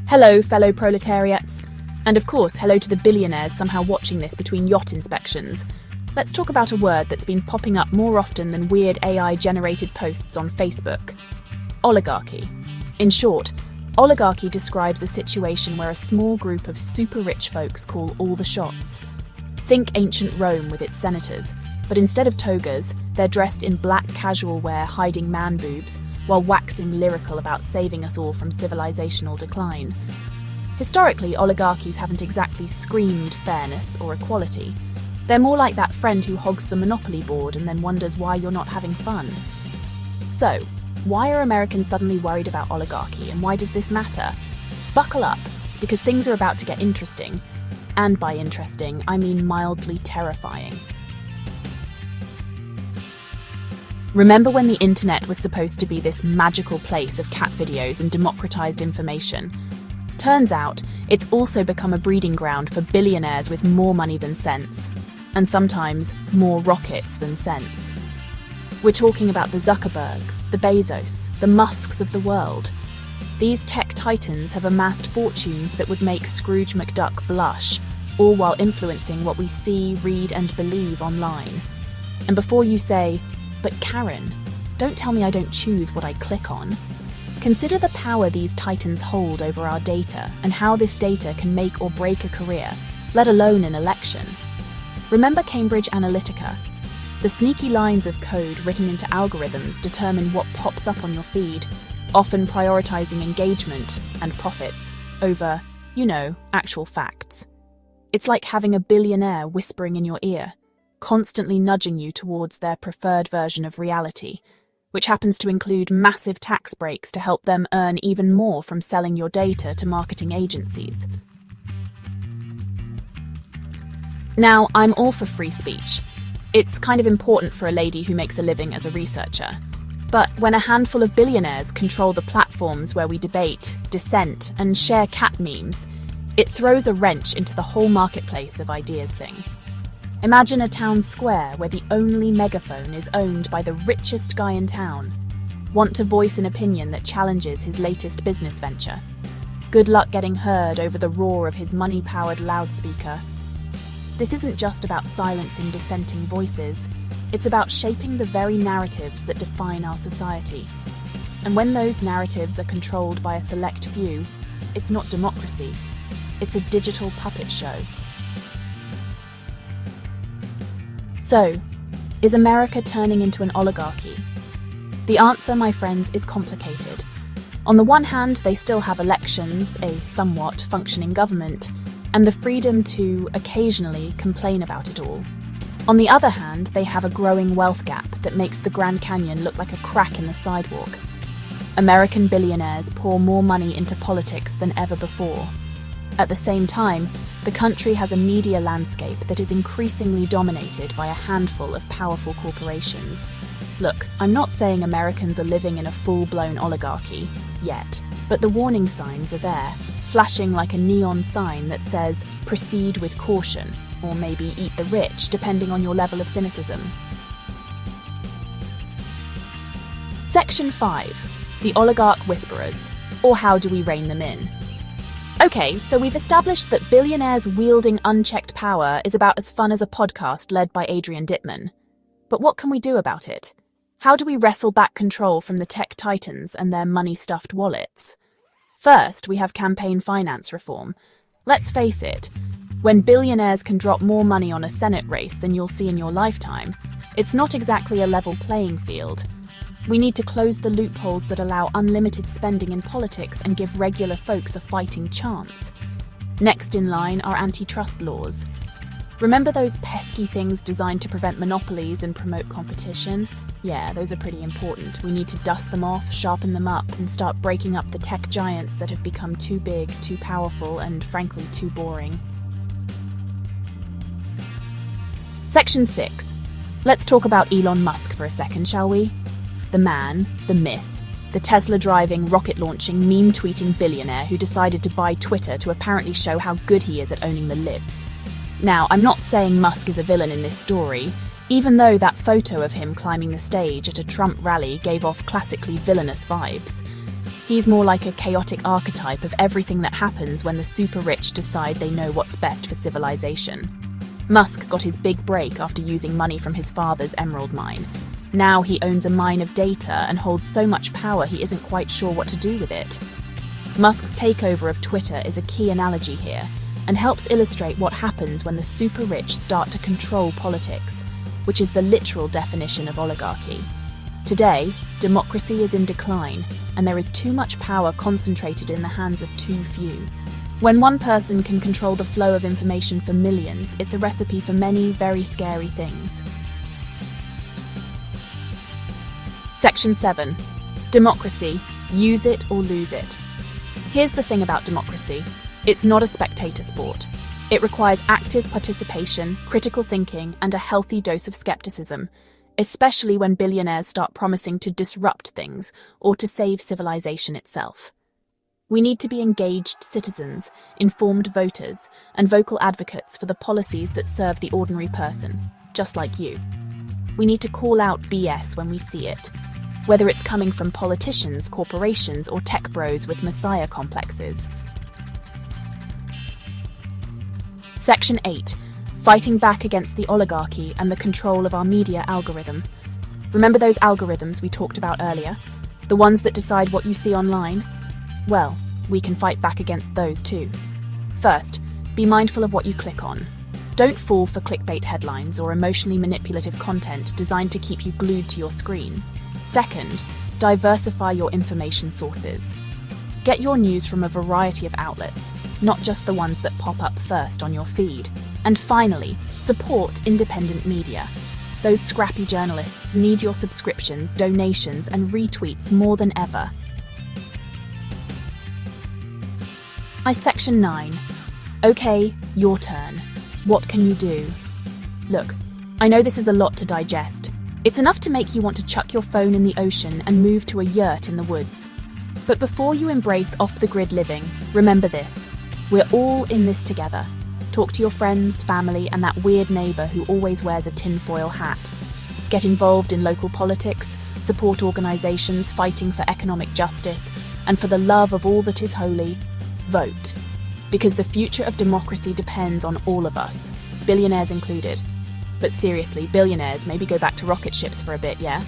Hello, fellow proletariats. And of course, hello to the billionaires somehow watching this between yacht inspections. Let's talk about a word that's been popping up more often than weird AI-generated posts on Facebook. Oligarchy. In short, oligarchy describes a situation where a small group of super-rich folks call all the shots. Think ancient Rome with its senators, but instead of togas, they're dressed in black casual wear hiding man-boobs, while waxing lyrical about saving us all from civilizational decline. Historically, oligarchies haven't exactly screamed fairness or equality. They're more like that friend who hogs the Monopoly board and then wonders why you're not having fun. So, why are Americans suddenly worried about oligarchy, and why does this matter? Buckle up, because things are about to get interesting. And by interesting, I mean mildly terrifying. Remember when the internet was supposed to be this magical place of cat videos and democratized information? Turns out, it's also become a breeding ground for billionaires with more money than sense. And sometimes more rockets than sense. We're talking about the Zuckerbergs, the Bezos, the Musks of the world. These tech titans have amassed fortunes that would make Scrooge McDuck blush, all while influencing what we see, read, and believe online. And before you say, "But Karen, don't tell me I don't choose what I click on," consider the power these titans hold over our data and how this data can make or break a career, let alone an election. Remember Cambridge Analytica? The sneaky lines of code written into algorithms determine what pops up on your feed, often prioritizing engagement and profits over, actual facts. It's like having a billionaire whispering in your ear, constantly nudging you towards their preferred version of reality, which happens to include massive tax breaks to help them earn even more from selling your data to marketing agencies. Now, I'm all for free speech. It's kind of important for a lady who makes a living as a researcher. But when a handful of billionaires control the platforms where we debate, dissent, and share cat memes, it throws a wrench into the whole marketplace of ideas thing. Imagine a town square where the only megaphone is owned by the richest guy in town. Want to voice an opinion that challenges his latest business venture? Good luck getting heard over the roar of his money-powered loudspeaker. This isn't just about silencing dissenting voices. It's about shaping the very narratives that define our society. And when those narratives are controlled by a select few, it's not democracy. It's a digital puppet show. So, is America turning into an oligarchy? The answer, my friends, is complicated. On the one hand, they still have elections, a somewhat functioning government, and the freedom to occasionally complain about it all. On the other hand, they have a growing wealth gap that makes the Grand Canyon look like a crack in the sidewalk. American billionaires pour more money into politics than ever before. At the same time, the country has a media landscape that is increasingly dominated by a handful of powerful corporations. Look, I'm not saying Americans are living in a full-blown oligarchy, yet, but the warning signs are there, flashing like a neon sign that says, "Proceed with caution," or maybe "Eat the rich," depending on your level of cynicism. Section 5. The Oligarch Whisperers, or how do we rein them in? Okay, so we've established that billionaires wielding unchecked power is about as fun as a podcast led by Adrian Dittman. But what can we do about it? How do we wrestle back control from the tech titans and their money-stuffed wallets? First, we have campaign finance reform. Let's face it, when billionaires can drop more money on a Senate race than you'll see in your lifetime, it's not exactly a level playing field. We need to close the loopholes that allow unlimited spending in politics and give regular folks a fighting chance. Next in line are antitrust laws. Remember those pesky things designed to prevent monopolies and promote competition? Yeah, those are pretty important. We need to dust them off, sharpen them up, and start breaking up the tech giants that have become too big, too powerful, and frankly too boring. Section 6. Let's talk about Elon Musk for a second, shall we? The man, the myth, the Tesla-driving, rocket-launching, meme-tweeting billionaire who decided to buy Twitter to apparently show how good he is at owning the libs. Now, I'm not saying Musk is a villain in this story, even though that photo of him climbing the stage at a Trump rally gave off classically villainous vibes. He's more like a chaotic archetype of everything that happens when the super rich decide they know what's best for civilization. Musk got his big break after using money from his father's emerald mine. Now he owns a mine of data and holds so much power he isn't quite sure what to do with it. Musk's takeover of Twitter is a key analogy here and helps illustrate what happens when the super rich start to control politics, which is the literal definition of oligarchy. Today, democracy is in decline, and there is too much power concentrated in the hands of too few. When one person can control the flow of information for millions, it's a recipe for many very scary things. Section 7. Democracy. Use it or lose it. Here's the thing about democracy. It's not a spectator sport. It requires active participation, critical thinking, and a healthy dose of skepticism, especially when billionaires start promising to disrupt things or to save civilization itself. We need to be engaged citizens, informed voters, and vocal advocates for the policies that serve the ordinary person, just like you. We need to call out BS when we see it, whether it's coming from politicians, corporations, or tech bros with messiah complexes. Section 8. Fighting back against the oligarchy and the control of our media algorithm. Remember those algorithms we talked about earlier? The ones that decide what you see online? Well, we can fight back against those too. First, be mindful of what you click on. Don't fall for clickbait headlines or emotionally manipulative content designed to keep you glued to your screen. Second, diversify your information sources. Get your news from a variety of outlets, not just the ones that pop up first on your feed. And finally, support independent media. Those scrappy journalists need your subscriptions, donations, and retweets more than ever. Section 9. Okay, your turn. What can you do? Look, I know this is a lot to digest. It's enough to make you want to chuck your phone in the ocean and move to a yurt in the woods. But before you embrace off-the-grid living, remember this. We're all in this together. Talk to your friends, family, and that weird neighbour who always wears a tinfoil hat. Get involved in local politics, support organisations fighting for economic justice, and for the love of all that is holy, vote. Because the future of democracy depends on all of us, billionaires included. But seriously, billionaires, maybe go back to rocket ships for a bit, yeah?